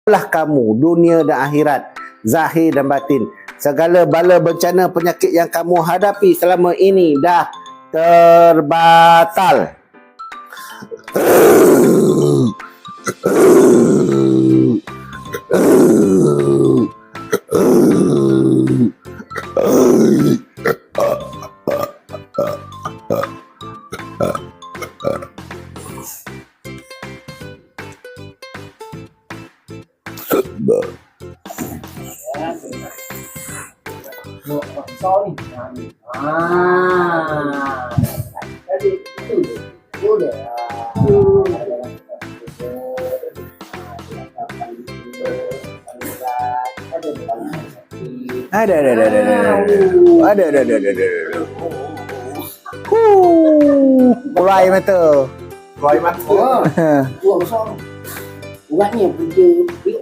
lah kamu dunia dan akhirat, zahir dan batin. Segala bala bencana penyakit yang kamu hadapi selama ini dah terbatal. Sorry. Jadi itu boleh. Ada. Keluar air mata. Buat besar. Buatnya kerja